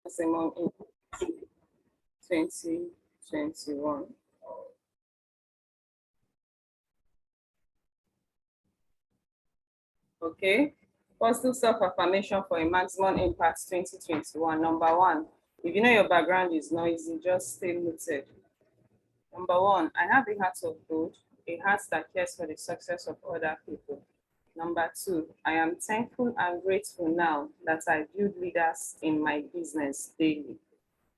maximum in 2021. Okay. Positive self-affirmation for a maximum impact 2021. Number one, if you know your background is noisy, just stay muted. Number one, I have a heart of gold, a heart that cares for the success of other people. Number two, I am thankful and grateful now that I build leaders in my business daily.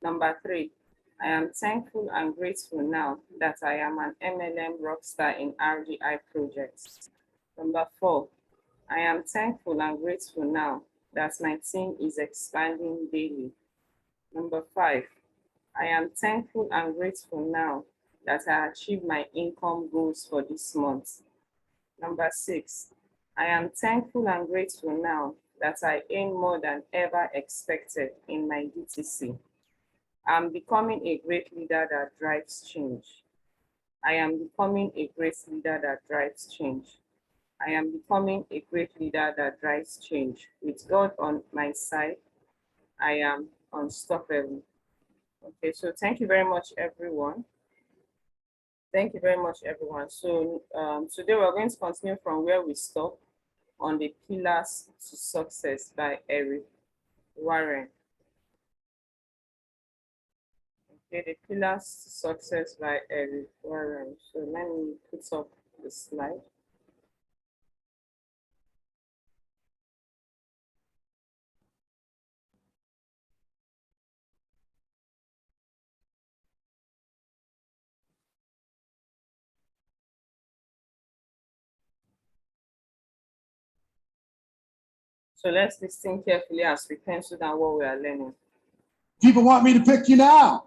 Number three, I am thankful and grateful now that I am an MLM rockstar in RDI projects. Number four, I am thankful and grateful now that my team is expanding daily. Number five, I am thankful and grateful now that I achieved my income goals for this month. Number six, I am thankful and grateful now that I earn more than ever expected in my DTC. I'm becoming a great leader that drives change. I am becoming a great leader that drives change. I am becoming a great leader that drives change. With God on my side, I am unstoppable. Okay, so thank you very much, everyone. Thank you very much, everyone. So today we're going to continue from where we stopped on the Pillars to Success by Eric Warren. Okay, the Pillars to Success by Eric Warren. So let me put up the slide. So let's listen carefully as we pencil down what we are learning. People want me to pick you now.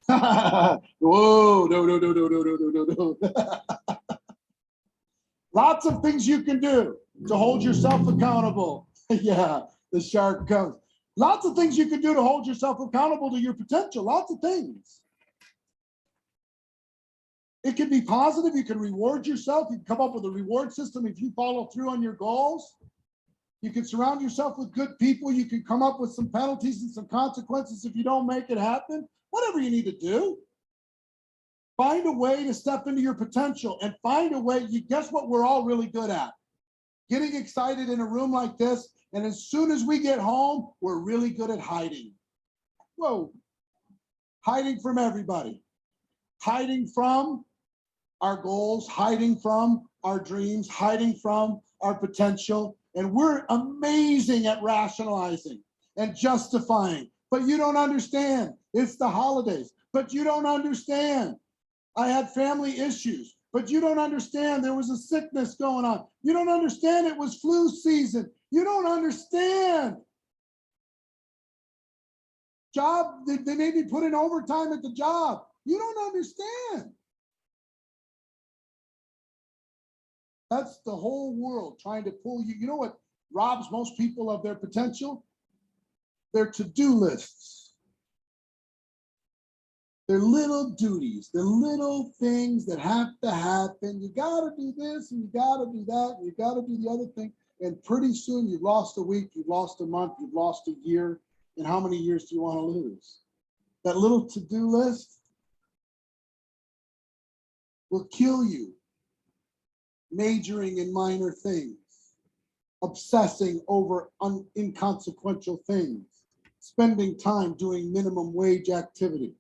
Whoa, no. Lots of things you can do to hold yourself accountable. Yeah, the shark comes. Lots of things you can do to hold yourself accountable to your potential. Lots of things. It can be positive. You can reward yourself. You can come up with a reward system if you follow through on your goals. You can surround yourself with good people. You can come up with some penalties and some consequences if you don't make it happen. Whatever you need to do. Find a way to step into your potential and find a way. Guess what we're all really good at? Getting excited in a room like this. And as soon as we get home, we're really good at hiding. Whoa. Hiding from everybody. Hiding from our goals, hiding from our dreams, hiding from our potential. And we're amazing at rationalizing and justifying. But you don't understand. It's the holidays. But you don't understand. I had family issues. But you don't understand. There was a sickness going on. You don't understand. It was flu season. You don't understand. Job, they made me put in overtime at the job. You don't understand. That's the whole world trying to pull you. You know what robs most people of their potential? Their to-do lists. Their little duties, the little things that have to happen. You got to do this and you got to do that and you got to do the other thing. And pretty soon you've lost a week, you've lost a month, you've lost a year. And how many years do you want to lose? That little to-do list will kill you. Majoring in minor things, obsessing over inconsequential things, spending time doing minimum wage activity.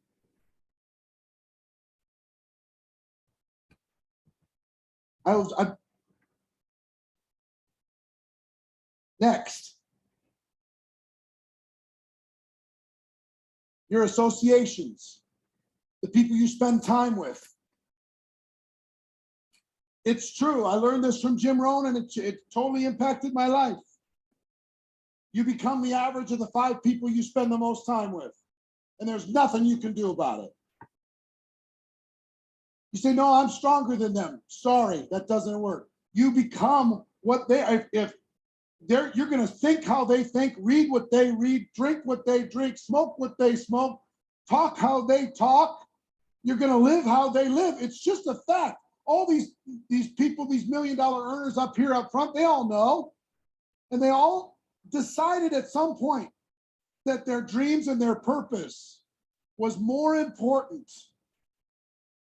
Next, your associations, the people you spend time with. It's true. I learned this from Jim Rohn, and it totally impacted my life. You become the average of the 5 people you spend the most time with, and there's nothing you can do about it. You say, no, I'm stronger than them. Sorry, that doesn't work. You become what they, you're going to think how they think, read what they read, drink what they drink, smoke what they smoke, talk how they talk. You're going to live how they live. It's just a fact. All these people, these $1 million earners up here up front, they all know. And they all decided at some point that their dreams and their purpose was more important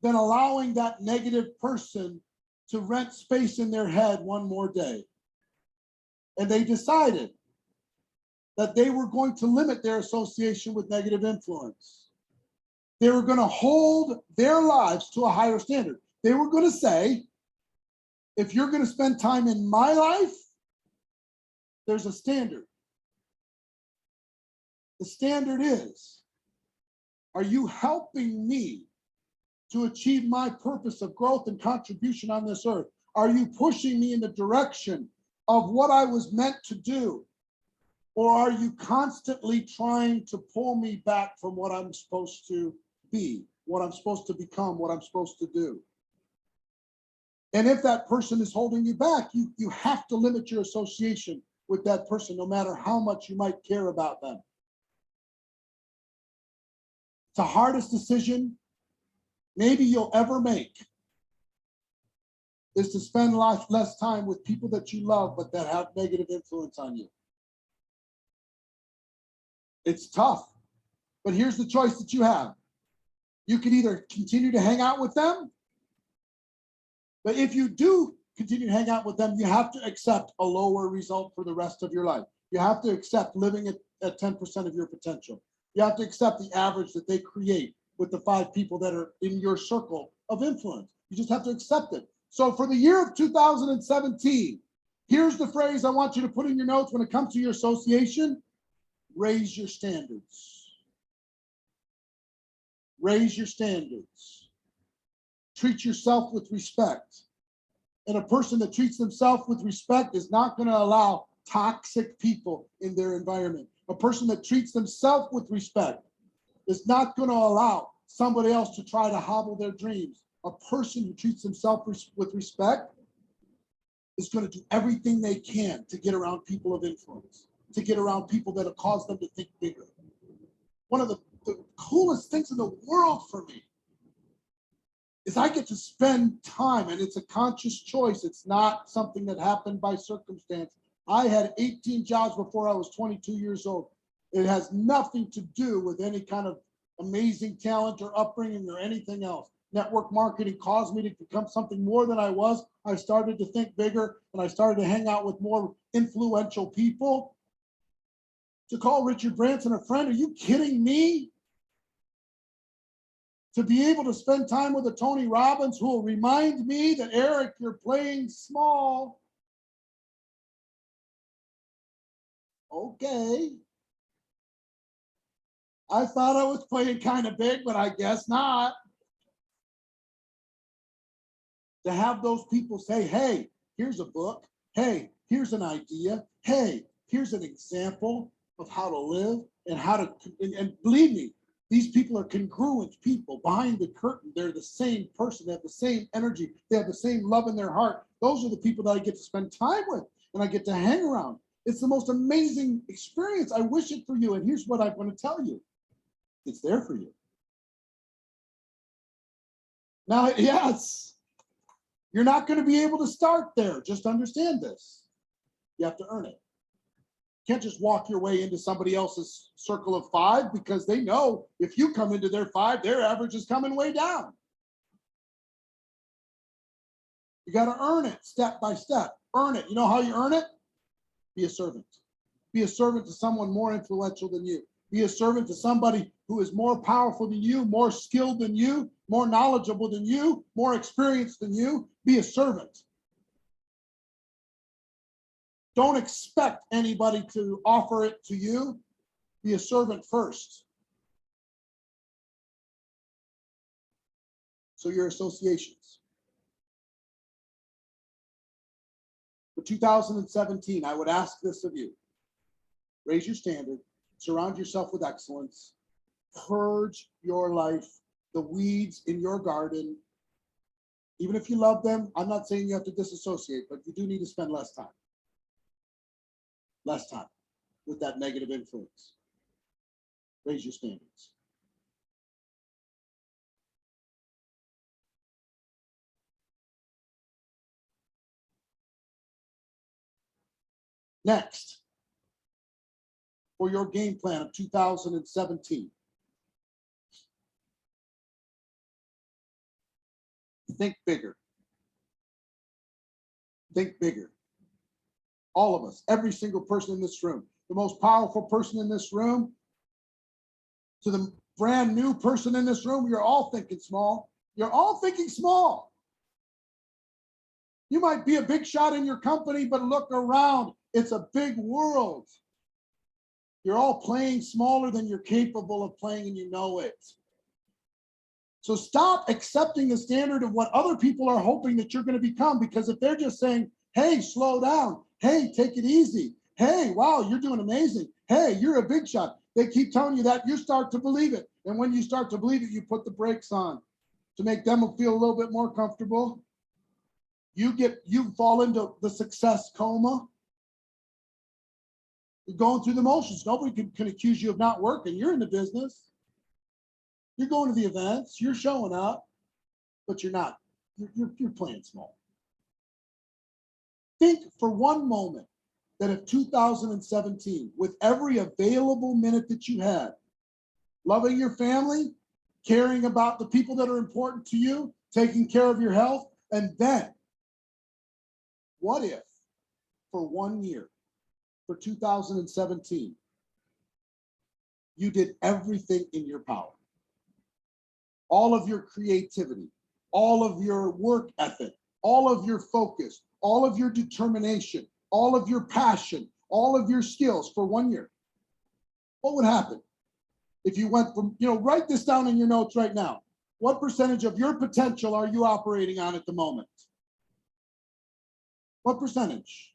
than allowing that negative person to rent space in their head one more day. And they decided that they were going to limit their association with negative influence. They were going to hold their lives to a higher standard. They were going to say, if you're going to spend time in my life, there's a standard. The standard is, are you helping me to achieve my purpose of growth and contribution on this earth? Are you pushing me in the direction of what I was meant to do? Or are you constantly trying to pull me back from what I'm supposed to be, what I'm supposed to become, what I'm supposed to do? And if that person is holding you back, you have to limit your association with that person, no matter how much you might care about them. The hardest decision maybe you'll ever make is to spend less time with people that you love, but that have negative influence on you. It's tough, but here's the choice that you have. You can either continue to hang out with them, but if you do continue to hang out with them, you have to accept a lower result for the rest of your life. You have to accept living at 10% of your potential. You have to accept the average that they create with the 5 people that are in your circle of influence. You just have to accept it. So for the year of 2017, here's the phrase I want you to put in your notes when it comes to your association: raise your standards. Raise your standards. Treat yourself with respect. And a person that treats themselves with respect is not going to allow toxic people in their environment. A person that treats themselves with respect is not going to allow somebody else to try to hobble their dreams. A person who treats himself with respect is going to do everything they can to get around people of influence, to get around people that have caused them to think bigger. One of the coolest things in the world for me is I get to spend time, and it's a conscious choice. It's not something that happened by circumstance. I had 18 jobs before I was 22 years old. It has nothing to do with any kind of amazing talent or upbringing or anything else. Network marketing caused me to become something more than I was. I started to think bigger, and I started to hang out with more influential people. To call Richard Branson a friend, are you kidding me? To be able to spend time with a Tony Robbins who will remind me that, Eric, you're playing small. Okay. I thought I was playing kind of big, but I guess not. To have those people say, hey, here's a book. Hey, here's an idea. Hey, here's an example of how to live and how to, and believe me, these people are congruent people behind the curtain. They're the same person. They have the same energy. They have the same love in their heart. Those are the people that I get to spend time with and I get to hang around. It's the most amazing experience. I wish it for you. And here's what I want to tell you. It's there for you. Now, yes, you're not going to be able to start there. Just understand this. You have to earn it. You can't just walk your way into somebody else's circle of 5 because they know if you come into their 5, their average is coming way down. You got to earn it step by step. Earn it. You know how you earn it? Be a servant. Be a servant to someone more influential than you. Be a servant to somebody who is more powerful than you, more skilled than you, more knowledgeable than you, more experienced than you. Be a servant. Don't expect anybody to offer it to you. Be a servant first. So your associations. For 2017, I would ask this of you. Raise your standard. Surround yourself with excellence. Purge your life, the weeds in your garden. Even if you love them, I'm not saying you have to disassociate, but you do need to spend less time. Less time with that negative influence. Raise your standards. Next, for your game plan of 2017? Think bigger. Think bigger. All of us, every single person in this room, the most powerful person in this room, to the brand new person in this room, you're all thinking small. You're all thinking small. You might be a big shot in your company, but look around. It's a big world. You're all playing smaller than you're capable of playing, and you know it. So stop accepting the standard of what other people are hoping that you're going to become, because if they're just saying, hey, slow down. Hey, take it easy. Hey, wow, you're doing amazing. Hey, you're a big shot. They keep telling you that, you start to believe it. And when you start to believe it, you put the brakes on to make them feel a little bit more comfortable. You fall into the success coma. You're going through the motions. Nobody can accuse you of not working. You're in the business. You're going to the events. You're showing up, but you're not. You're playing small. Think for one moment that if 2017, with every available minute that you had, loving your family, caring about the people that are important to you, taking care of your health, and then what if for 1 year, for 2017, you did everything in your power? All of your creativity, all of your work ethic, all of your focus, all of your determination, all of your passion, all of your skills for 1 year. What would happen if you went from, write this down in your notes right now. What percentage of your potential are you operating on at the moment? What percentage?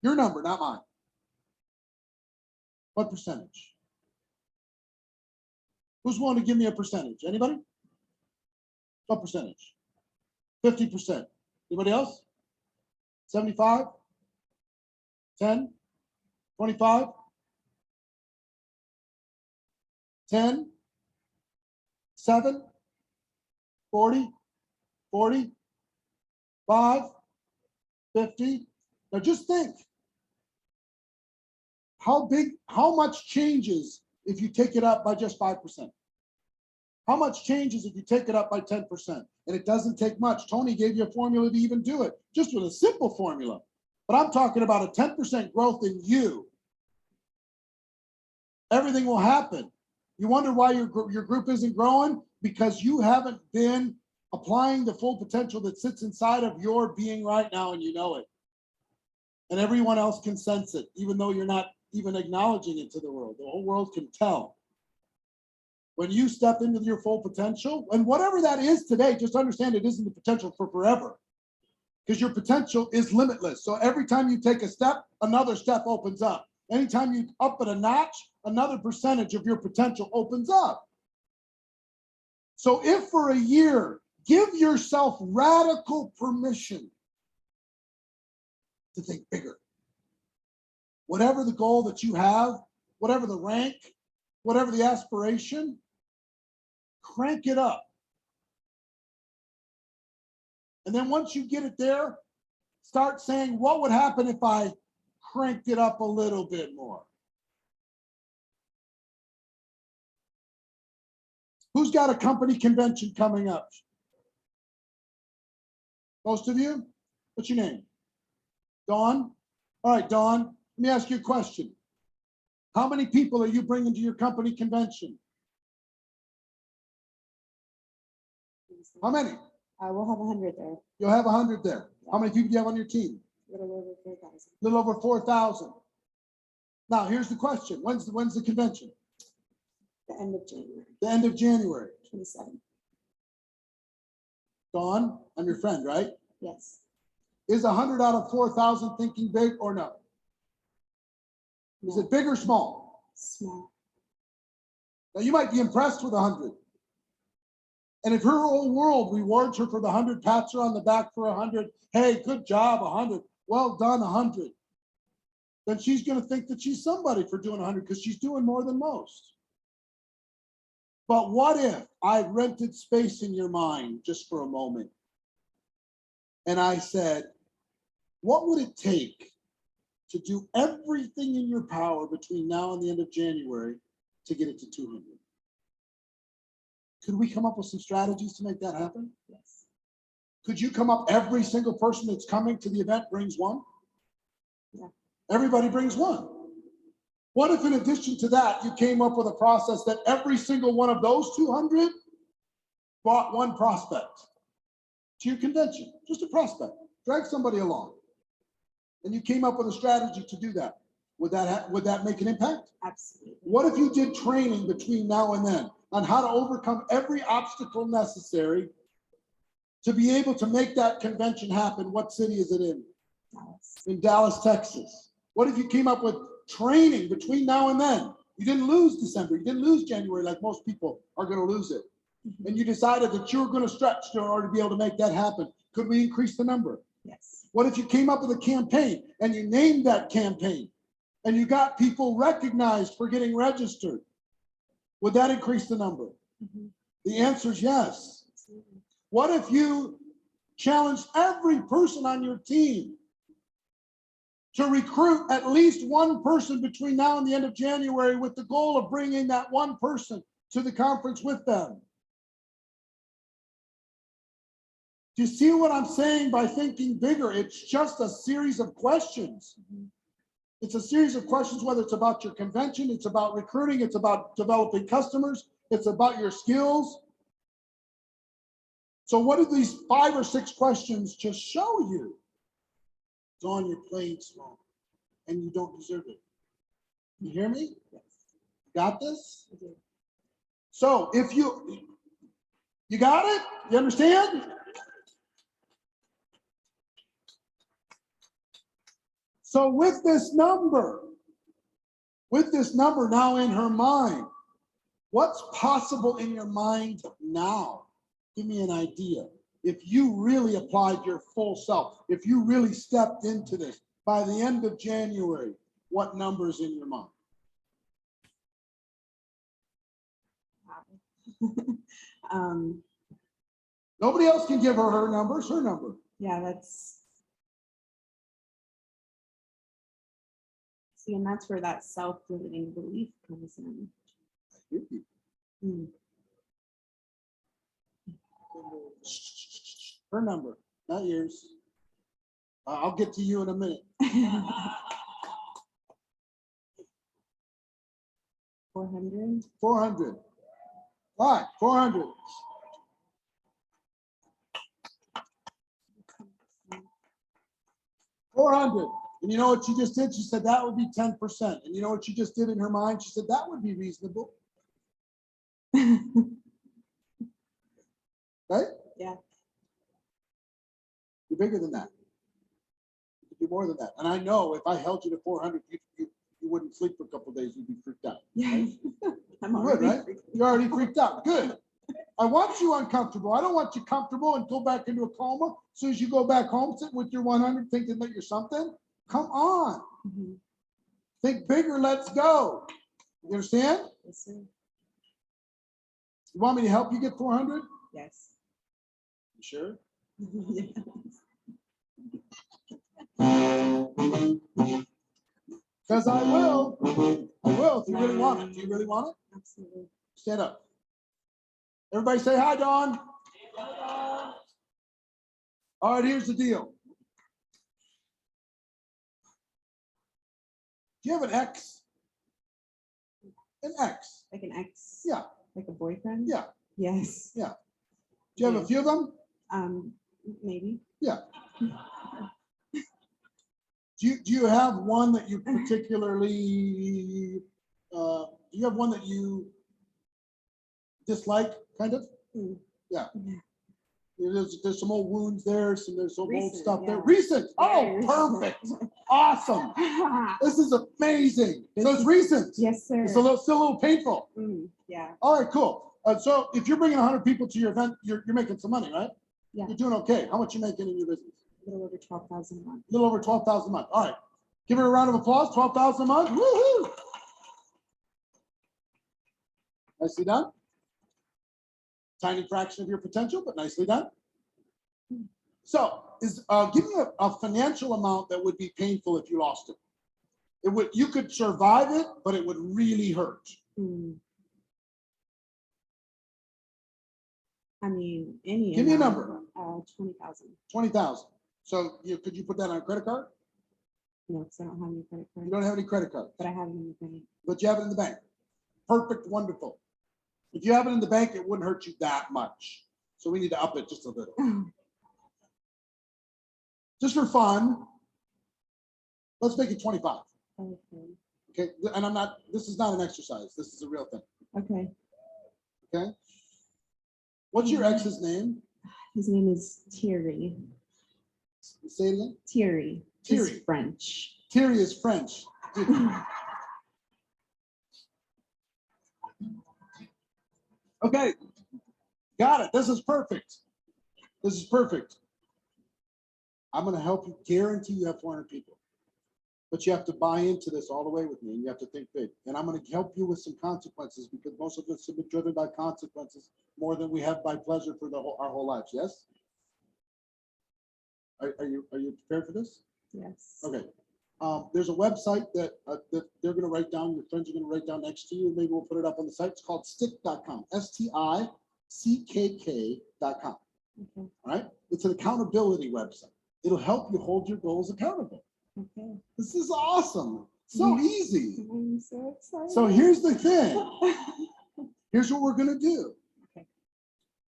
Your number, not mine. What percentage? Who's willing to give me a percentage? Anybody? What percentage? 50%. Anybody else? 75? 10? 25? 10? 7? 40? 40? 5? 50? Now just think. How much changes if you take it up by just 5%? How much changes if you take it up by 10%? And it doesn't take much. Tony gave you a formula to even do it, just with a simple formula. But I'm talking about a 10% growth in you. Everything will happen. You wonder why your group isn't growing? Because you haven't been applying the full potential that sits inside of your being right now, and you know it. And everyone else can sense it, even though you're not even acknowledging it to the world. The whole world can tell. When you step into your full potential, and whatever that is today, just understand it isn't the potential for forever, because your potential is limitless. So every time you take a step, another step opens up. Anytime you up it a notch, another percentage of your potential opens up. So if for a year, give yourself radical permission to think bigger. Whatever the goal that you have, whatever the rank, whatever the aspiration, crank it up. And then once you get it there, start saying, what would happen if I cranked it up a little bit more? Who's got a company convention coming up? Most of you? What's your name? Dawn? All right, Dawn, let me ask you a question. How many people are you bringing to your company convention? How many? We'll have 100 there. You'll have 100 there. How many people do you have on your team? A little over 4,000. A little over 4,000. Now, here's the question. When's the convention? The end of January. The end of January. 27. Dawn, I'm your friend, right? Yes. Is 100 out of 4,000 thinking big or no? No. Is it big or small? Small. Now, you might be impressed with 100. And if her whole world rewards her for the 100, pats her on the back for 100, hey, good job, 100, well done, 100, then she's going to think that she's somebody for doing 100 because she's doing more than most. But what if I rented space in your mind just for a moment? And I said, what would it take to do everything in your power between now and the end of January to get it to 200. Could we come up with some strategies to make that happen? Yes. Could you come up, every single person that's coming to the event brings one? Yeah. Everybody brings one. What if in addition to that, you came up with a process that every single one of those 200 brought one prospect to your convention, just a prospect, drag somebody along. And you came up with a strategy to do that. Would that make an impact? Absolutely. What if you did training between now and then on how to overcome every obstacle necessary to be able to make that convention happen? What city is it in? Dallas. In Dallas, Texas. What if you came up with training between now and then? You didn't lose December, you didn't lose January like most people are going to lose it. And you decided that you were going to stretch in order to be able to make that happen. Could we increase the number? Yes. What if you came up with a campaign and you named that campaign and you got people recognized for getting registered? Would that increase the number? Mhm. The answer is yes. Absolutely. What if you challenged every person on your team to recruit at least one person between now and the end of January with the goal of bringing that one person to the conference with them? Do you see what I'm saying by thinking bigger? It's just a series of questions. Mhm. It's a series of questions, whether it's about your convention, it's about recruiting, it's about developing customers, it's about your skills. So what do these 5 or 6 questions just show you? Dawn, you're playing small and you don't deserve it. You hear me? Yes. Got this? I do. So if you got it? You understand? So with this number now in her mind, what's possible in your mind now? Give me an idea. If you really applied your full self, if you really stepped into this by the end of January, what number's in your mind? Wow. Nobody else can give her number. It's her number. Yeah, and that's where that self-limiting belief comes in. Mm. Her number, not yours. I'll get to you in a minute. 400. 400. All right, 400. And you know what she just did? She said that would be 10%. And you know what she just did in her mind? She said that would be reasonable. Right? Yeah. You're bigger than that. You could do more than that. And I know if I held you to 400, you wouldn't sleep for a couple of days. You'd be freaked out. Yeah. Right? I'm You would, already right? freaked out. You're already freaked out. Good. I want you uncomfortable. I don't want you comfortable and go back into a coma. As soon as you go back home, sitting with your 100, thinking that you're something. Come on. Mhm. Think bigger. Let's go. You understand? Yes, sir. You want me to help you get 400? Yes. You sure? Yes. Because I will. I will if you really want it. Do you really want it? Absolutely. Stand up. Everybody say hi, Dawn. All right, here's the deal. Do you have an ex? An ex? Like an ex? Yeah. Like a boyfriend? Yeah. Yes. Yeah. Do you have a few of them? Maybe. Yeah. Do you have one that you particularly, do you have one that you dislike, kind of? Mm. Yeah. Yeah. There's some old wounds there, there's some old Recent, stuff there. yeah. Recent. Oh, Very perfect. Awesome. This is amazing. So it's recent. Yes, sir. It's still a little painful. Yeah. All right, cool. So if you're bringing 100 people to your event, you're making some money, right? Yeah. You're doing okay. How much you making in your business? A little over 12,000 a month. A little over 12,000 a month. All right. Give her a round of applause. 12,000 a month. Woohoo! Nicely done. Tiny fraction of your potential, but nicely done. So give me a financial amount that would be painful if you lost it. It would, you could survive it, but it would really hurt. I mean, any. Give me a amount, number. 20,000. 20,000. So could you put that on a credit card? No, because I don't have any credit cards. You don't have any credit cards, But I have it in the bank. but you have it in the bank. Perfect, wonderful. If you have it in the bank, it wouldn't hurt you that much. So we need to up it just a little. Just for fun, let's make it 25. Okay. Okay, and this is not an exercise. This is a real thing. Okay. Okay. What's your ex's name? His name is Thierry. Say it again. Thierry. Thierry. He's French. Thierry is French. Okay, got it. This is perfect. This is perfect. I'm going to help you. Guarantee you have 400 people, but you have to buy into this all the way with me, and you have to think big. And I'm going to help you with some consequences, because most of us have been driven by consequences more than we have by pleasure for our whole lives. Yes. Are you prepared for this? Yes. Okay. There's a website that they're going to write down. Your friends are going to write down next to you. Maybe we'll put it up on the site. It's called stick.com. stickk.com. Okay. All right. It's an accountability website. It'll help you hold your goals accountable. Okay. This is awesome. So easy. I'm so excited. So here's the thing. Here's what we're going to do. Okay.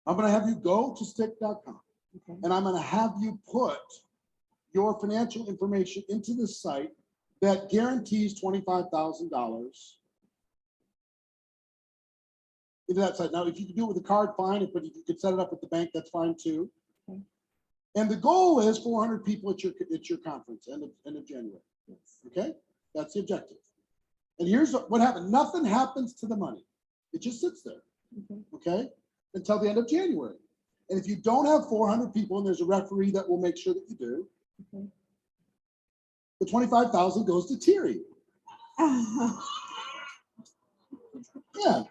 I'm going to have you go to stick.com, Okay. and I'm going to have you put your financial information into the site that guarantees $25,000 into that site. Now, if you can do it with a card, fine. But if you could set it up at the bank, that's fine too. Okay. And the goal is 400 people at your conference end of January. Yes. Okay, that's the objective. And here's what happened. Nothing happens to the money. It just sits there. Okay. Okay, until the end of January. And if you don't have 400 people, and there's a referee that will make sure that you do, Okay. the 25,000 goes to Thierry. Yeah.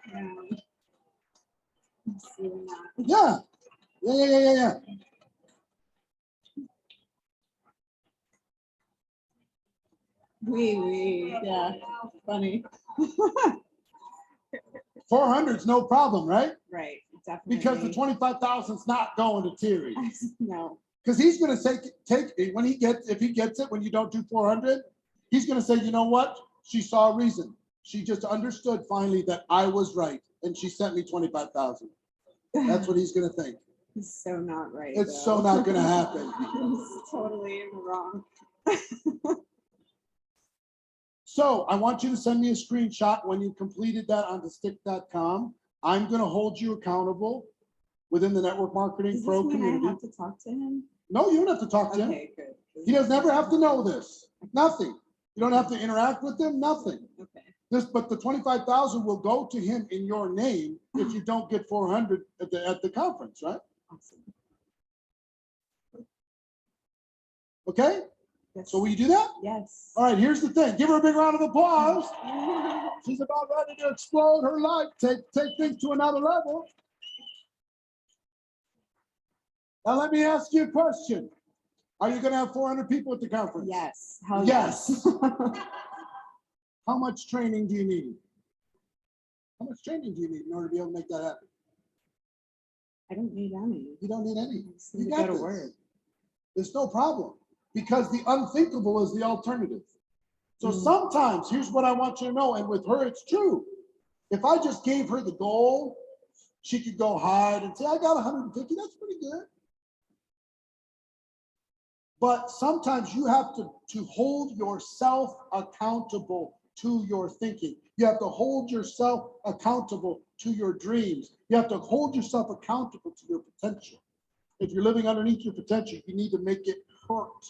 Yeah. Yeah. Yeah. Funny. 400 is no problem, right? Right. Definitely. Because the 25,000 is not going to Thierry. No. Because he's going to take it when if he gets it, when you don't do 400, he's going to say, you know what? She saw a reason. She just understood finally that I was right, and she sent me 25,000. That's what he's going to think. He's so not right. It's so not going to happen. He's totally in the wrong. So I want you to send me a screenshot when you completed that onto stick.com. I'm going to hold you accountable within the Network Marketing Does Pro this mean community. I have to talk to him? No, you don't have to talk to him. Okay, good. He doesn't ever have to know this. Nothing. You don't have to interact with him. Nothing. Okay. But the 25,000 will go to him in your name if you don't get 400 at the conference, right? Awesome. Okay. Yes. So will you do that? Yes. All right. Here's the thing. Give her a big round of applause. She's about ready to explode her life. Take things to another level. Now let me ask you a question. Are you going to have 400 people at the conference? Yes. Hell yes. How much training do you need? How much training do you need in order to be able to make that happen? I don't need any. You don't need any. I just need You to got go to this. work. There's no problem, because the unthinkable is the alternative. So sometimes, here's what I want you to know, and with her, it's true. If I just gave her the goal, she could go hide and say, I got 150, that's pretty good. But sometimes you have to hold yourself accountable to your thinking. You have to hold yourself accountable to your dreams. You have to hold yourself accountable to your potential. If you're living underneath your potential, you need to make it hurt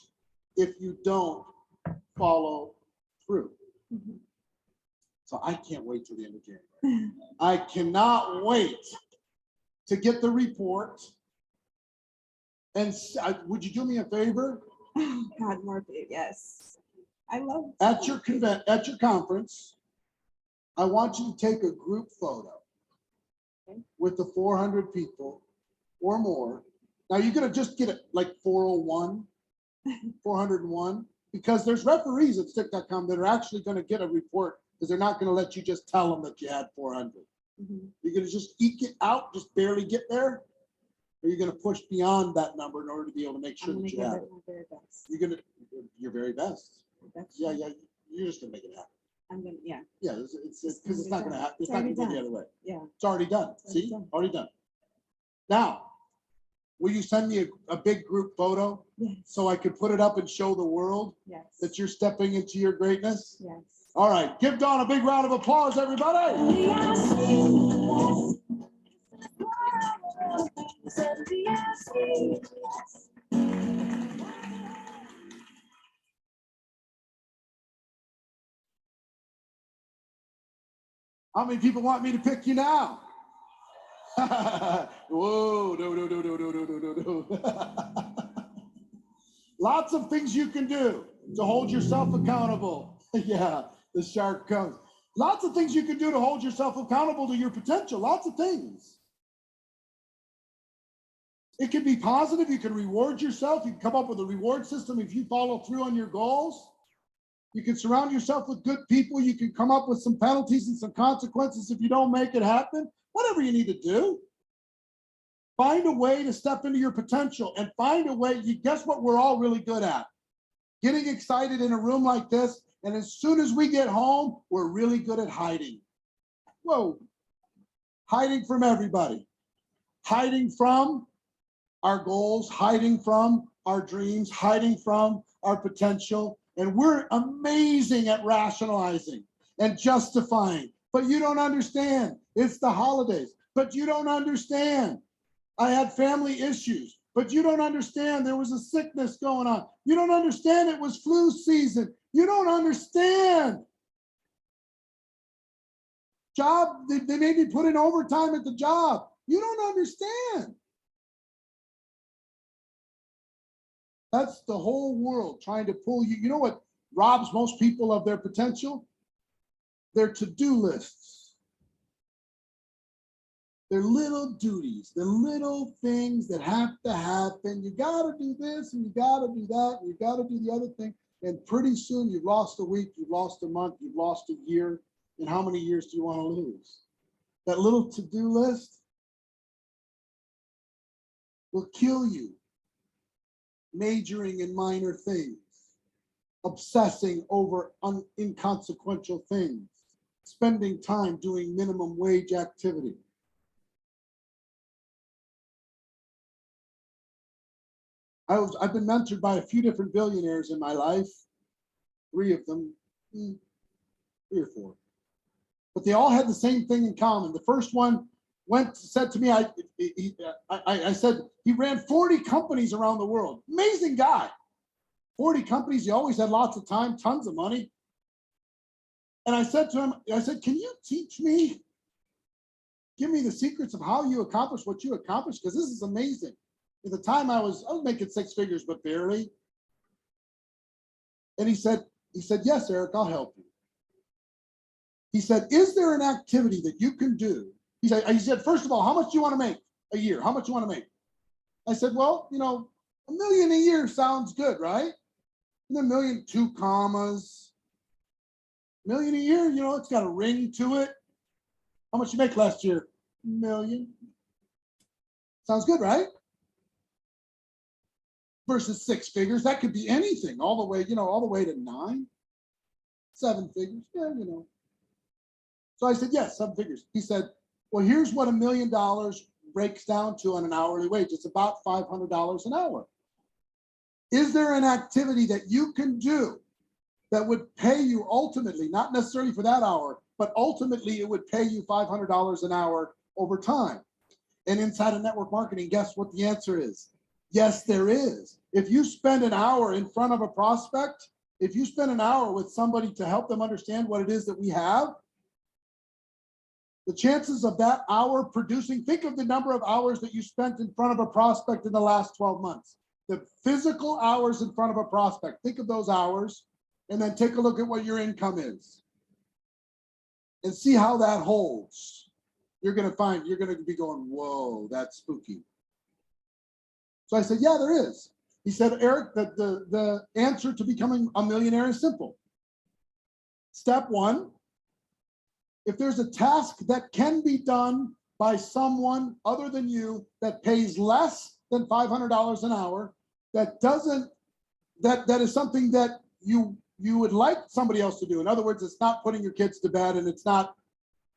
if you don't follow through. Mhm. So I can't wait till the end of January. I cannot wait to get the report. And would you do me a favor? God, more food. Yes. I love At your conference, I want you to take a group photo with the 400 people or more. Now you're going to just get it like 401, 401. Because there's referees at stick.com that are actually going to get a report because they're not going to let you just tell them that you had 400. You're going to just eke it out, just barely get there, or you're going to push beyond that number in order to be able to make sure that you have it. Very best. You're going to your very best. Yeah, you're just going to make it happen. I'm gonna, yeah. Yeah, it's because it's not going to happen. It's not going to go the other way. Yeah. It's already done. See, already done. Now, will you send me a big group photo? Yes. So I could put it up and show the world that you're stepping into your greatness? Yes. All right, give Dawn a big round of applause, everybody. How many people want me to pick you now? Whoa, no. Lots of things you can do to hold yourself accountable. Yeah, the shark comes. Lots of things you can do to hold yourself accountable to your potential. Lots of things. It can be positive. You can reward yourself. You can come up with a reward system if you follow through on your goals. You can surround yourself with good people. You can come up with some penalties and some consequences if you don't make it happen. Whatever you need to do. Find a way to step into your potential and find a way. Guess what we're all really good at? Getting excited in a room like this. And as soon as we get home, we're really good at hiding. Whoa. Hiding from everybody. Hiding from our goals, hiding from our dreams, hiding from our potential. And we're amazing at rationalizing and justifying. But you don't understand. It's the holidays. But you don't understand. I had family issues. But you don't understand. There was a sickness going on. You don't understand. It was flu season. You don't understand. Job, they made me put in overtime at the job. You don't understand. That's the whole world trying to pull you. You know what robs most people of their potential? Their to-do lists. Their little duties, the little things that have to happen. You got to do this and you got to do that and you got to do the other thing. And pretty soon you've lost a week, you've lost a month, you've lost a year. And how many years do you want to lose? That little to-do list will kill you. Majoring in minor things, obsessing over inconsequential things, spending time doing minimum wage activity. I've been mentored by a few different billionaires in my life, 3 of them, 3 or 4, but they all had the same thing in common. The first one said to me, I said, he ran 40 companies around the world. Amazing guy. 40 companies. He always had lots of time, tons of money. And I said to him, can you teach me? Give me the secrets of how you accomplish what you accomplished, because this is amazing. At the time I was making 6 figures, but barely. And he said, yes, Eric, I'll help you. He said, is there an activity that you can do? He said, first of all, how much do you want to make a year? How much do you want to make? I said, well, $1 million a year sounds good, right? And $1 million, 2 commas. $1 million a year, it's got a ring to it. How much you make last year? $1 million. Sounds good, right? Versus 6 figures, that could be anything, all the way to 9, 7 figures. Yeah, So I said, yes, 7 figures. He said, well, here's what $1 million breaks down to on an hourly wage. It's about $500 an hour. Is there an activity that you can do that would pay you ultimately, not necessarily for that hour, but ultimately it would pay you $500 an hour over time? And inside of network marketing, guess what the answer is? Yes, there is. If you spend an hour in front of a prospect, if you spend an hour with somebody to help them understand what it is that we have, the chances of that hour producing, think of the number of hours that you spent in front of a prospect in the last 12 months. The physical hours in front of a prospect, think of those hours, and then take a look at what your income is and see how that holds. You're going to be going, whoa, that's spooky. So I said, yeah, there is. He said, Eric, that the answer to becoming a millionaire is simple. Step one, if there's a task that can be done by someone other than you that pays less than $500 an hour, that is something that you would like somebody else to do. In other words, it's not putting your kids to bed, and it's not,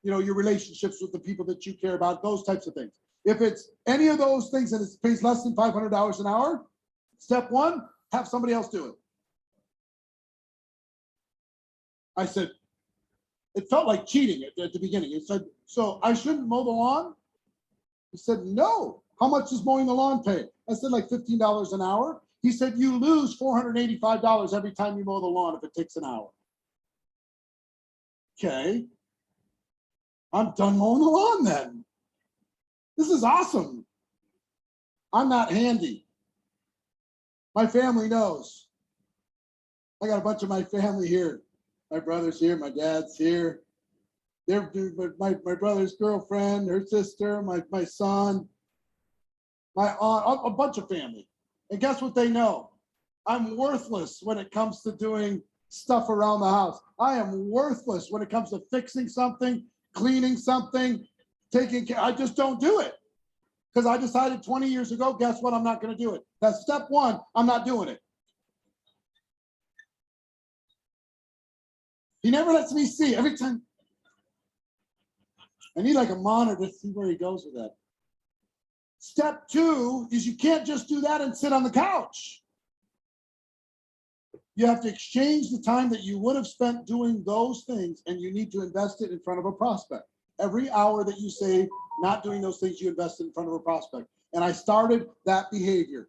your relationships with the people that you care about, those types of things. If it's any of those things and it pays less than $500 an hour, step one, have somebody else do it. I said, it felt like cheating at the beginning. He said, so I shouldn't mow the lawn? He said, no. How much does mowing the lawn pay? I said, like $15 an hour. He said, you lose $485 every time you mow the lawn if it takes an hour. Okay. I'm done mowing the lawn then. This is awesome. I'm not handy. My family knows. I got a bunch of my family here. My brother's here, my dad's here. They're my brother's girlfriend, her sister, my son, my aunt, a bunch of family. And guess what they know? I'm worthless when it comes to doing stuff around the house. I am worthless when it comes to fixing something, cleaning something, taking care. I just don't do it. Because I decided 20 years ago, guess what? I'm not going to do it. That's step one. I'm not doing it. He never lets me see. Every time. I need like a monitor to see where he goes with that. Step two is you can't just do that and sit on the couch. You have to exchange the time that you would have spent doing those things, and you need to invest it in front of a prospect. Every hour that you save not doing those things, you invest in front of a prospect. And I started that behavior.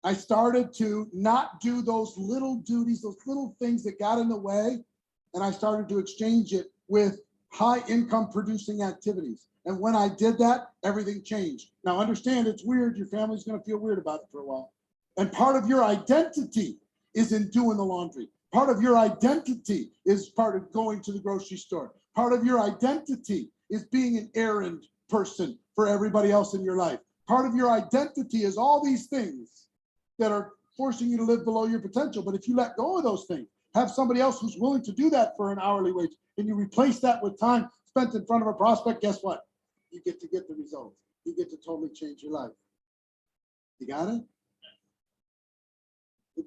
I started to not do those little duties, those little things that got in the way, and I started to exchange it with high income producing activities. And when I did that, everything changed. Now understand, it's weird. Your family's going to feel weird about it for a while. And part of your identity is in doing the laundry. Part of your identity is part of going to the grocery store. Part of your identity is being an errand person for everybody else in your life. Part of your identity is all these things that are forcing you to live below your potential. But if you let go of those things, have somebody else who's willing to do that for an hourly wage, and you replace that with time spent in front of a prospect, guess what? You get the results. You get to totally change your life. You got it?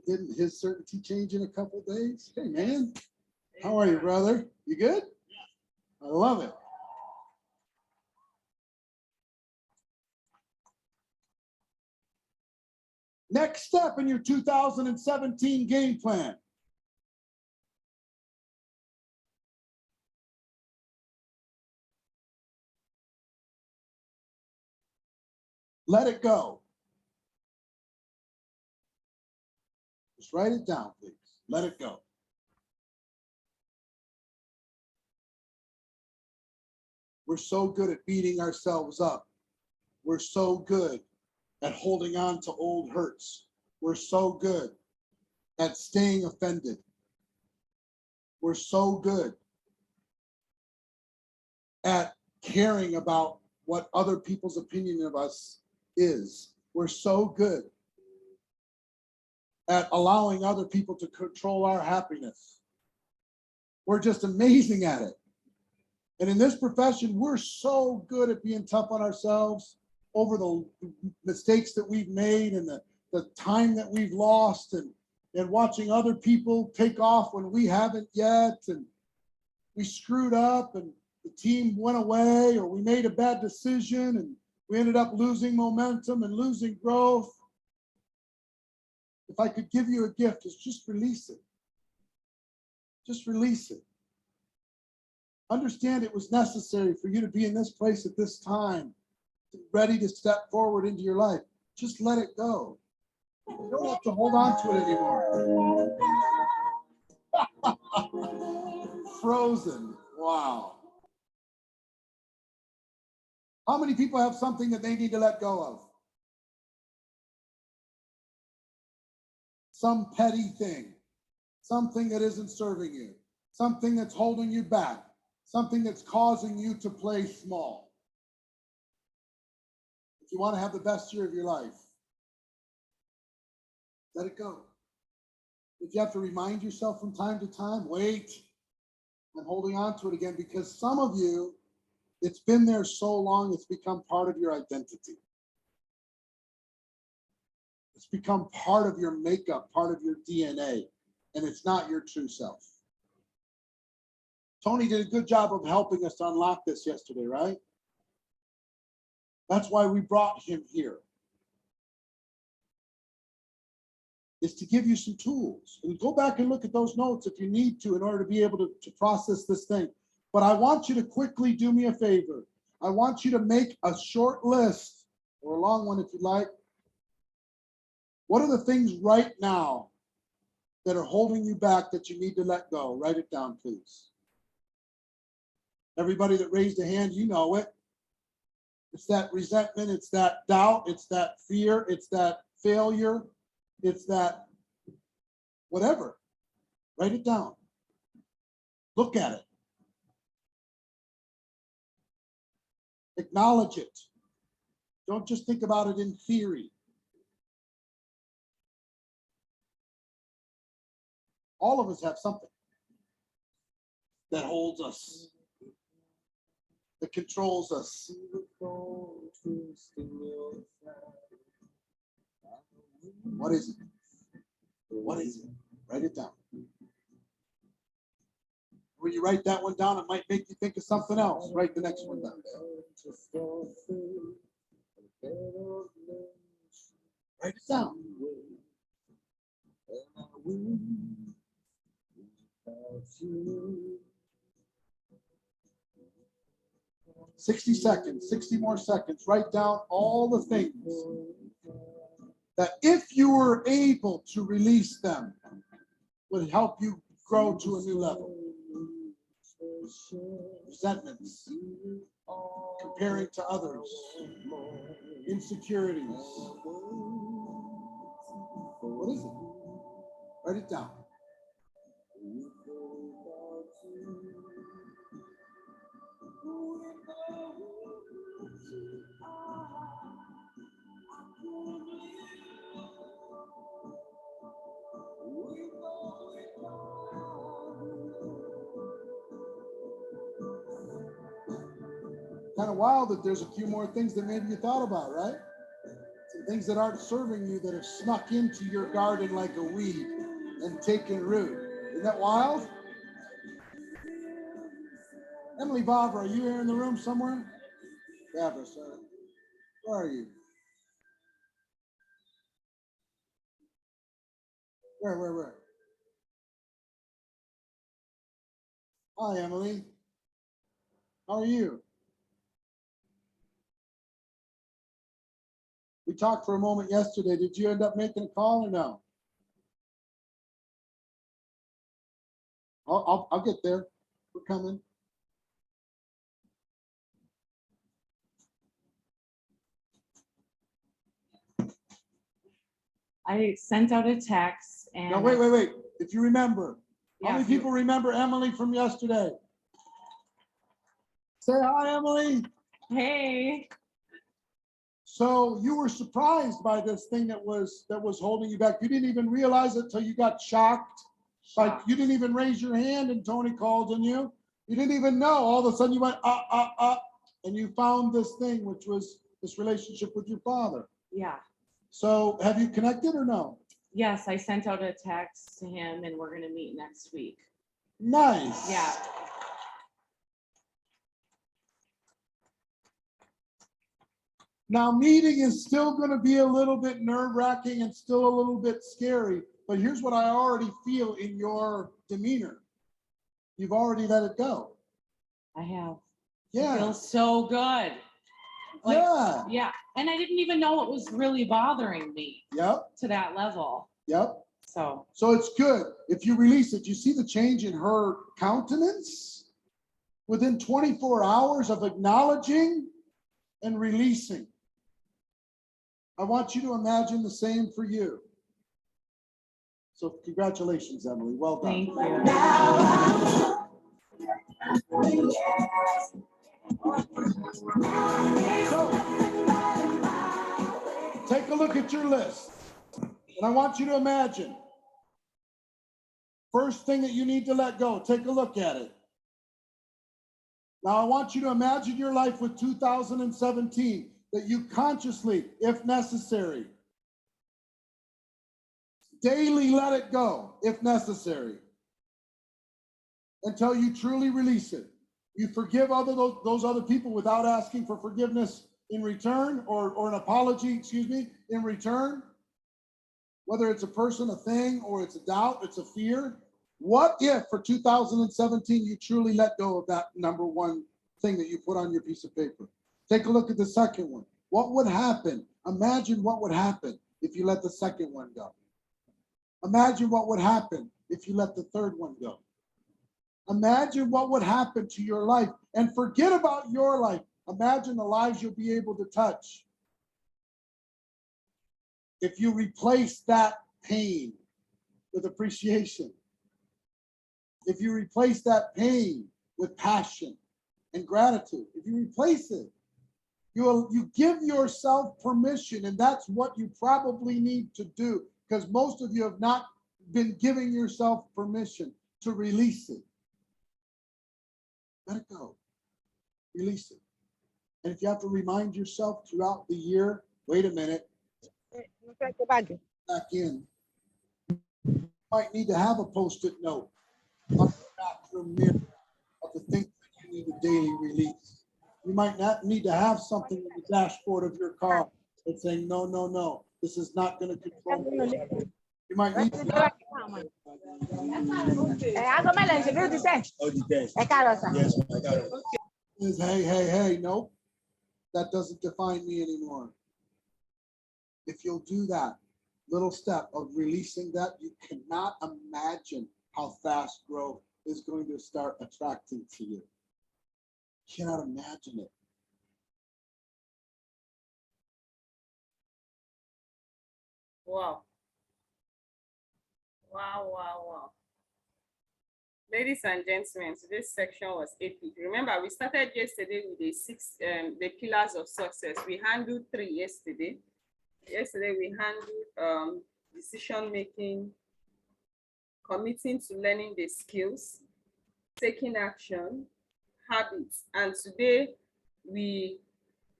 Didn't his certainty change in a couple of days? Hey, man. How are you, brother? You good? I love it. Next step in your 2017 game plan. Let it go. Just write it down, please. Let it go. We're so good at beating ourselves up. We're so good at holding on to old hurts. We're so good at staying offended. We're so good at caring about what other people's opinion of us is. We're so good at allowing other people to control our happiness. We're just amazing at it. And in this profession, we're so good at being tough on ourselves over the mistakes that we've made and the time that we've lost, and watching other people take off when we haven't yet, and we screwed up and the team went away, or we made a bad decision and we ended up losing momentum and losing growth. If I could give you a gift, it's just release it. Just release it. Understand it was necessary for you to be in this place at this time, ready to step forward into your life. Just let it go. You don't have to hold on to it anymore. Frozen. Wow. How many people have something that they need to let go of? Some petty thing, something that isn't serving you, something that's holding you back, something that's causing you to play small. If you want to have the best year of your life, Let it go. If you have to remind yourself from time to time, wait. I'm holding on to it again because some of you, it's been there so long, it's become part of your identity. It's become part of your makeup, part of your DNA, and it's not your true self. Tony did a good job of helping us to unlock this yesterday, right? That's why we brought him here. Is to give you some tools. And go back and look at those notes if you need to in order to be able to process this thing. But I want you to quickly do me a favor. I want you to make a short list, or a long one if you'd like. What are the things right now that are holding you back that you need to let go? Write it down, please. Everybody that raised a hand, you know it. It's that resentment, it's that doubt, it's that fear, it's that failure, it's that whatever. Write it down. Look at it. Acknowledge it. Don't just think about it in theory. All of us have something that holds us, that controls us. What is it? What is it? Write it down. When you write that one down, it might make you think of something else. Write the next one down. Write it down. 60 seconds, 60 more seconds. Write down all the things that if you were able to release them would help you grow to a new level. Resentments, comparing to others, insecurities. What is it? Write it down. Kind of wild that there's a few more things that maybe you thought about, right? Some things that aren't serving you that have snuck into your garden like a weed and taken root. Isn't that wild? Emily Barbara, are you here in the room somewhere? Barbara, sorry. Where are you? Where? Hi, Emily. How are you? We talked for a moment yesterday. Did you end up making a call or no? I'll get there. We're coming. I sent out a text and. No, wait. If you remember, Yeah, how many people remember Emily from yesterday? Say hi, Emily. Hey. So you were surprised by this thing that was holding you back. You didn't even realize it until you got shocked. Like you didn't even raise your hand and Tony called on you. You didn't even know. All of a sudden you went and you found this thing, which was this relationship with your father. Yeah. So have you connected or no? Yes, I sent out a text to him and we're gonna meet next week. Nice. Yeah. Now, meeting is still going to be a little bit nerve-wracking and still a little bit scary, but here's what I already feel in your demeanor. You've already let it go. I have. Yeah. It feels so good. Like, yeah. Yeah. And I didn't even know it was really bothering me. Yep. To that level. Yep. So it's good. If you release it, you see the change in her countenance within 24 hours of acknowledging and releasing. I want you to imagine the same for you. So congratulations, Emily. Well done. thank you. So, take a look at your list. And And I want you to imagine, first thing that you need to let go, take a look at it. Now I want you to imagine your life with 2017, that you consciously, if necessary, daily let it go, if necessary, until you truly release it. You forgive those other people without asking for forgiveness in return, or an apology, in return. Whether it's a person, a thing, or it's a doubt, it's a fear. What if for 2017 you truly let go of that number one thing that you put on your piece of paper? Take a look at the second one. What would happen? Imagine what would happen if you let the second one go. Imagine what would happen if you let the third one go. Imagine what would happen to your life, and forget about your life. Imagine the lives you'll be able to touch if you replace that pain with appreciation. If you replace that pain with passion and gratitude, if you replace it, you give yourself permission, and that's what you probably need to do, because most of you have not been giving yourself permission to release it. Let it go. Release it. And if you have to remind yourself throughout the year, wait a minute, back in. You might need to have a Post-it note on the bathroom mirror of the things that you need to daily release. You might not need to have something in the dashboard of your car that's saying, no, no, no, this is not going to control me. You might need to. Hey, nope, that doesn't define me anymore. If you'll do that little step of releasing that, you cannot imagine how fast growth is going to start attracting to you. You cannot imagine it. Wow. Wow, wow, wow. Ladies and gentlemen, today's section was epic. Remember, we started yesterday with the pillars of success. We handled 3 yesterday. Yesterday, we handled decision making, committing to learning the skills, taking action, habits. And today, we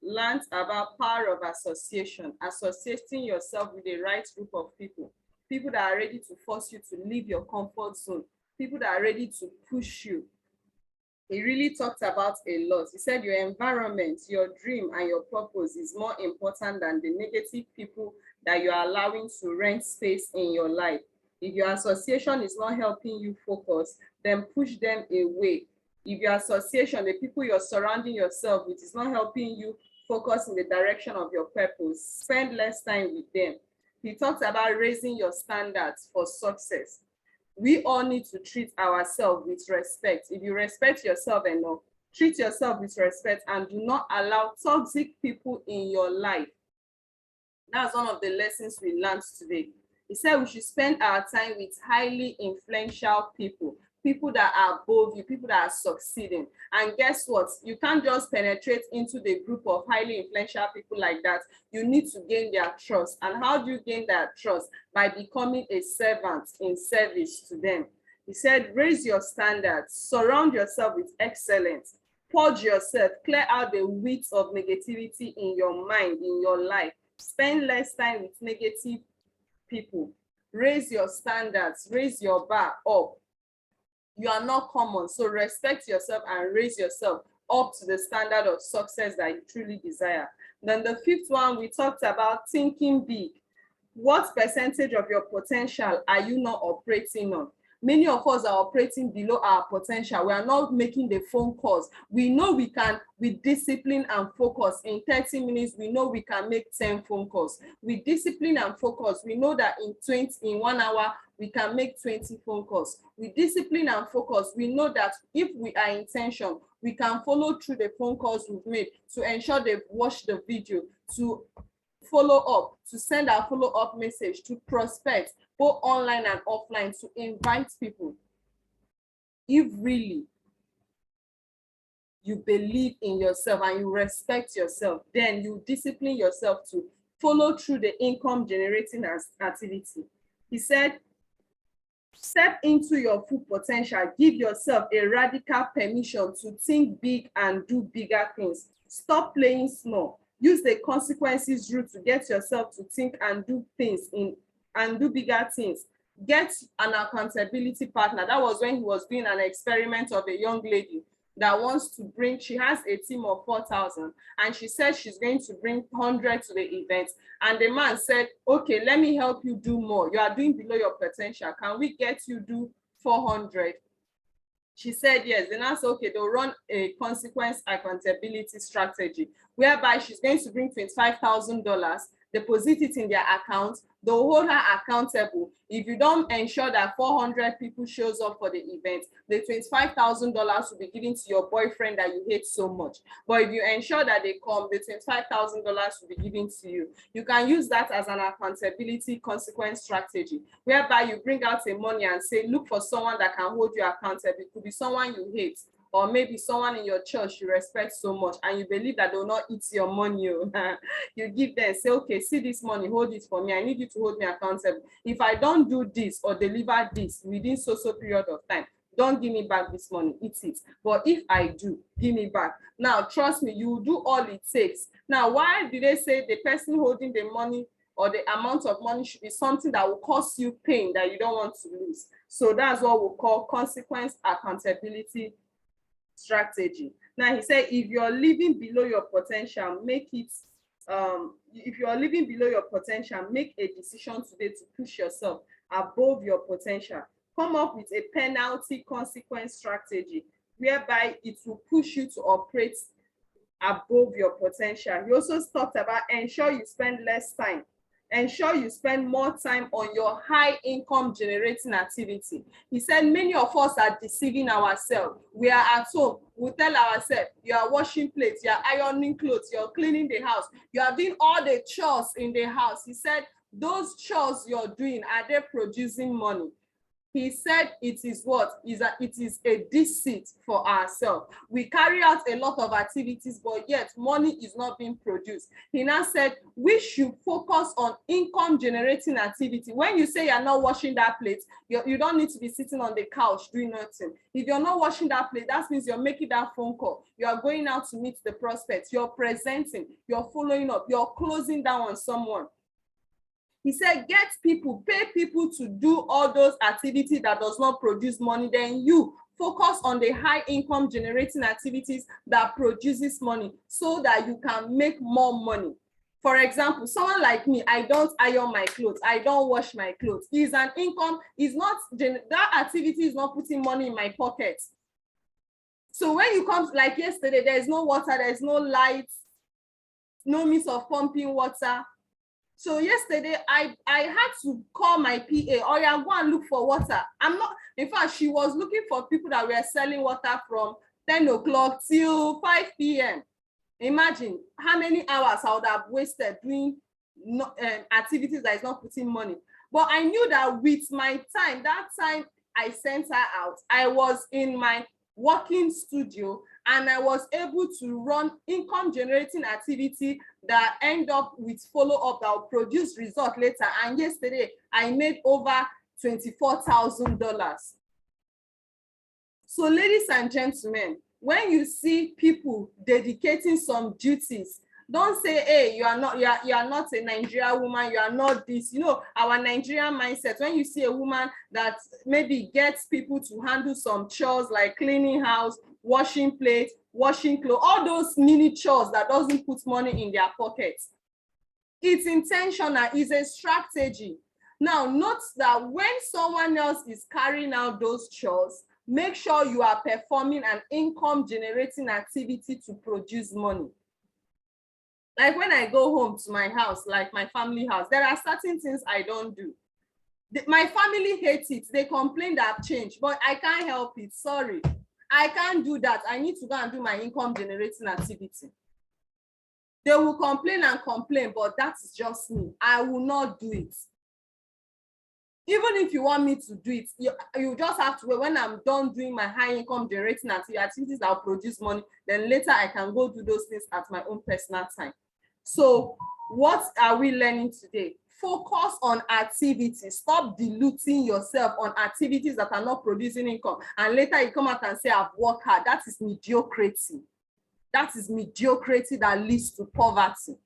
learned about power of association, associating yourself with the right group of people that are ready to force you to leave your comfort zone, people that are ready to push you. He really talked about a lot. He said your environment, your dream, and your purpose is more important than the negative people that you are allowing to rent space in your life. If your association is not helping you focus, then push them away. If your association, the people you're surrounding yourself with, is not helping you focus in the direction of your purpose, spend less time with them. He talked about raising your standards for success. We all need to treat ourselves with respect. If you respect yourself enough, treat yourself with respect and do not allow toxic people in your life. That's one of the lessons we learned today. He said we should spend our time with highly influential people, people that are above you, people that are succeeding. And guess what? You can't just penetrate into the group of highly influential people like that. You need to gain their trust. And how do you gain their trust? By becoming a servant in service to them. He said, raise your standards, surround yourself with excellence, purge yourself, clear out the weeds of negativity in your mind, in your life. Spend less time with negative people. Raise your standards, raise your bar up. You are not common, so respect yourself and raise yourself up to the standard of success that you truly desire. Then the 5th one, we talked about thinking big. What percentage of your potential are you not operating on? Many of us are operating below our potential. We are not making the phone calls. We know we can, with discipline and focus, in 30 minutes, we know we can make 10 phone calls. With discipline and focus, we know that in 1 hour, we can make 20 phone calls. With discipline and focus, we know that if we are intentional, we can follow through the phone calls we've made to ensure they've watched the video, to follow up, to send our follow-up message, to prospect, both online and offline, to invite people. If really you believe in yourself and you respect yourself, then you discipline yourself to follow through the income generating activity. He said, step into your full potential. Give yourself a radical permission to think big and do bigger things. Stop playing small. Use the consequences route to get yourself to think and do bigger things. Get an accountability partner. That was when he was doing an experiment of a young lady that wants to bring, she has a team of 4,000 and she said she's going to bring 100 to the event. And the man said, okay, let me help you do more. You are doing below your potential. Can we get you do 400? She said yes. Then I said, okay, they'll run a consequence accountability strategy whereby she's going to bring $25,000, deposit it in their account. They'll hold her accountable. If you don't ensure that 400 people shows up for the event, the $25,000 will be given to your boyfriend that you hate so much. But if you ensure that they come, the $25,000 will be given to you. You can use that as an accountability consequence strategy, whereby you bring out the money and say, look for someone that can hold you accountable. It could be someone you hate, or maybe someone in your church you respect so much and you believe that they'll not eat your money. You give them, say, okay, see this money, hold it for me. I need you to hold me accountable. If I don't do this or deliver this within so period of time, don't give me back this money, eat it. But if I do, give me back. Now, trust me, you will do all it takes. Now, why do they say the person holding the money or the amount of money should be something that will cause you pain that you don't want to lose? So that's what we call consequence accountability strategy. Now he said, if you're living below your potential, make a decision today to push yourself above your potential. Come up with a penalty consequence strategy whereby it will push you to operate above your potential. He also talked about ensure you spend less time. Ensure you spend more time on your high income generating activity. He said many of us are deceiving ourselves. We are at home. We tell ourselves, you are washing plates, you are ironing clothes, you're cleaning the house, you are doing all the chores in the house. He said, those chores you're doing, are they producing money? He said it is what? It is a deceit for ourselves. We carry out a lot of activities, but yet money is not being produced. He now said we should focus on income generating activity. When you say you're not washing that plate, you don't need to be sitting on the couch doing nothing. If you're not washing that plate, that means you're making that phone call. You are going out to meet the prospects. You're presenting. You're following up. You're closing down on someone. He said, get people, pay people to do all those activities that does not produce money. Then you focus on the high income generating activities that produces money so that you can make more money. For example, someone like me, I don't iron my clothes. I don't wash my clothes. Is an income, is not, that activity is not putting money in my pocket. So when you come, like yesterday, there's no water, there's no lights, no means of pumping water. So yesterday, I had to call my PA, or yeah, go and look for water. In fact, she was looking for people that were selling water from 10 o'clock till 5 p.m. Imagine how many hours I would have wasted doing activities that is not putting money. But I knew that with my time, that time I sent her out, I was in my working studio and I was able to run income generating activity that end up with follow-up that will produce result later. And yesterday I made over $24,000. So ladies and gentlemen, when you see people dedicating some duties, don't say, hey, you are not a Nigerian woman, you are not this. You know, our Nigerian mindset, when you see a woman that maybe gets people to handle some chores like cleaning house, washing plates, washing clothes, all those mini chores that doesn't put money in their pockets. It's intentional, it's a strategy. Now, note that when someone else is carrying out those chores, make sure you are performing an income generating activity to produce money. Like when I go home to my house, like my family house, there are certain things I don't do. My family hates it. They complain that I've changed, but I can't help it. Sorry. I can't do that. I need to go and do my income generating activity. They will complain and complain, but that's just me. I will not do it. Even if you want me to do it, you just have to wait. When I'm done doing my high income generating activities that will produce money, then later I can go do those things at my own personal time. So what are we learning today? Focus on activities. Stop diluting yourself on activities that are not producing income. And later you come out and say, I've worked hard. That is mediocrity. That is mediocrity that leads to poverty.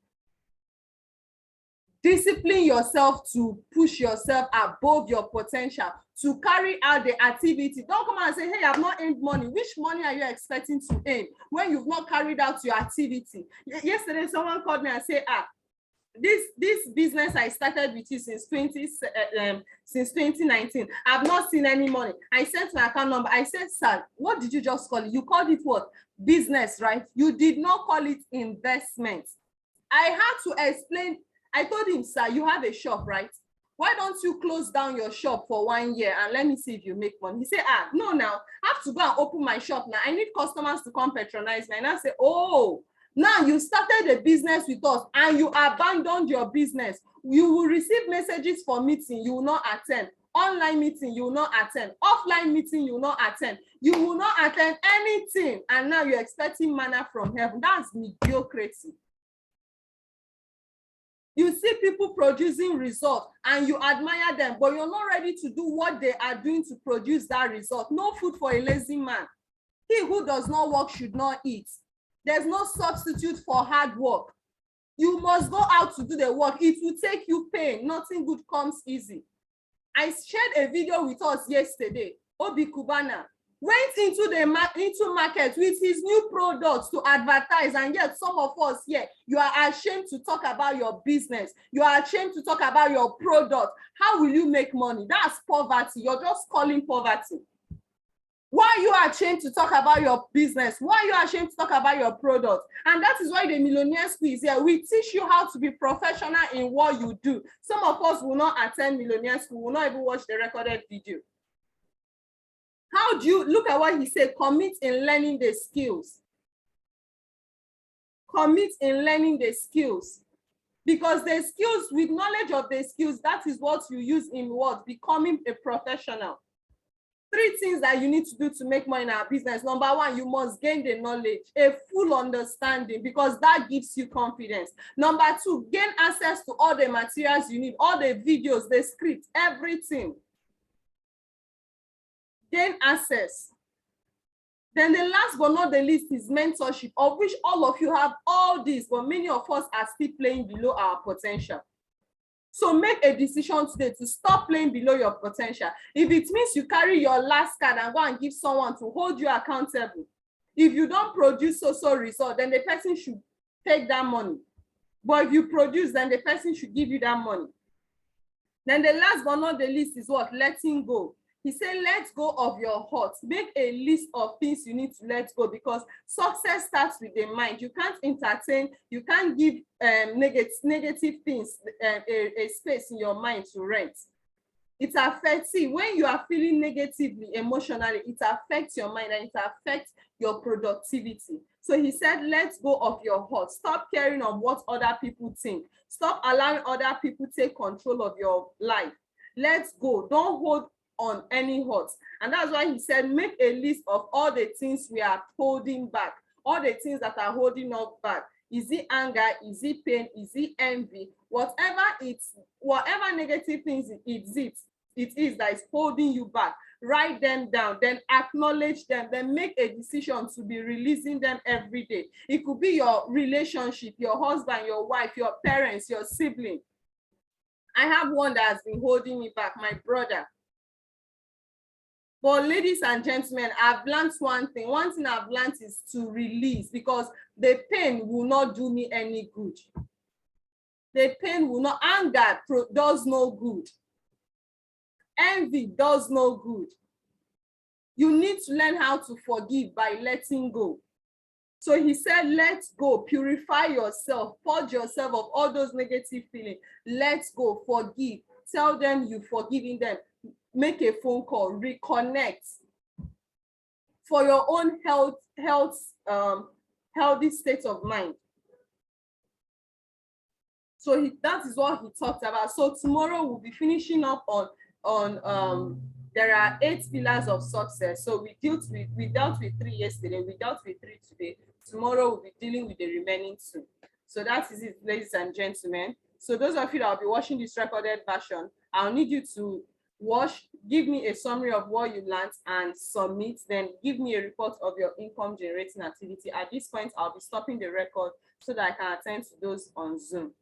Discipline yourself to push yourself above your potential, to carry out the activity. Don't come and say, hey, I've not earned money. Which money are you expecting to earn when you've not carried out your activity? Yesterday, someone called me and said, this business I started with you since 2019. I've not seen any money. I sent my account number. I said, sir, what did you just call it? You called it what? Business, right? You did not call it investment. I had to explain. I told him, sir, you have a shop, right? Why don't you close down your shop for 1 year and let me see if you make money? He said, no, now I have to go and open my shop now. I need customers to come patronize me. And I said, oh, now you started a business with us and you abandoned your business. You will receive messages for meeting, you will not attend. Online meeting, you will not attend. Offline meeting, you will not attend. You will not attend anything. And now you're expecting manna from heaven. That's mediocrity. You see people producing results and you admire them, but you're not ready to do what they are doing to produce that result. No food for a lazy man. He who does not work should not eat. There's no substitute for hard work. You must go out to do the work. It will take you pain. Nothing good comes easy. I shared a video with us yesterday. Obi Kubana went into market with his new products to advertise, and yet some of us here, you are ashamed to talk about your business. You are ashamed to talk about your product. How will you make money? That's poverty. You're just calling poverty. Why are you ashamed to talk about your business? Why are you ashamed to talk about your product? And that is why the Millionaire School is here. We teach you how to be professional in what you do. Some of us will not attend Millionaire School, will not even watch the recorded video. How do you look at what he said? Commit in learning the skills. Commit in learning the skills. Because the skills, with knowledge of the skills, that is what you use in what? Becoming a professional. 3 things that you need to do to make money in our business. Number 1, you must gain the knowledge, a full understanding, because that gives you confidence. Number 2, gain access to all the materials you need, all the videos, the scripts, everything. Gain access. Then the last but not the least is mentorship, of which all of you have all this, but many of us are still playing below our potential. So make a decision today to stop playing below your potential. If it means you carry your last card and go and give someone to hold you accountable, if you don't produce so result, then the person should take that money. But if you produce, then the person should give you that money. Then the last but not the least is what? Letting go. He said, let go of your heart. Make a list of things you need to let go, because success starts with the mind. You can't entertain, you can't give negative things a space in your mind to rent. It affects you. When you are feeling negatively, emotionally, it affects your mind and it affects your productivity. So he said, let go of your heart. Stop caring on what other people think. Stop allowing other people take control of your life. Let's go. Don't hold on any hurt. And that's why he said, make a list of all the things we are holding back, all the things that are holding us back. Is it anger? Is it pain? Is it envy? Whatever negative things it is that is holding you back, write them down, then acknowledge them, then make a decision to be releasing them every day. It could be your relationship, your husband, your wife, your parents, your sibling. I have one that has been holding me back, my brother. But ladies and gentlemen, I've learned one thing. One thing I've learned is to release, because the pain will not do me any good. The pain will not. Anger does no good. Envy does no good. You need to learn how to forgive by letting go. So he said, let go, purify yourself, purge yourself of all those negative feelings. Let go, forgive. Tell them you've forgiven them. Make a phone call, reconnect for your own healthy state of mind. So that is what he talked about. So tomorrow we'll be finishing up on there are 8 pillars of success. So we dealt with 3 yesterday, we dealt with 3 today. Tomorrow we'll be dealing with the remaining 2. So that is it, ladies and gentlemen. So those of you that will be watching this recorded version, I'll need you to give me a summary of what you learned and submit, then give me a report of your income generating activity. At this point, I'll be stopping the record so that I can attend to those on Zoom.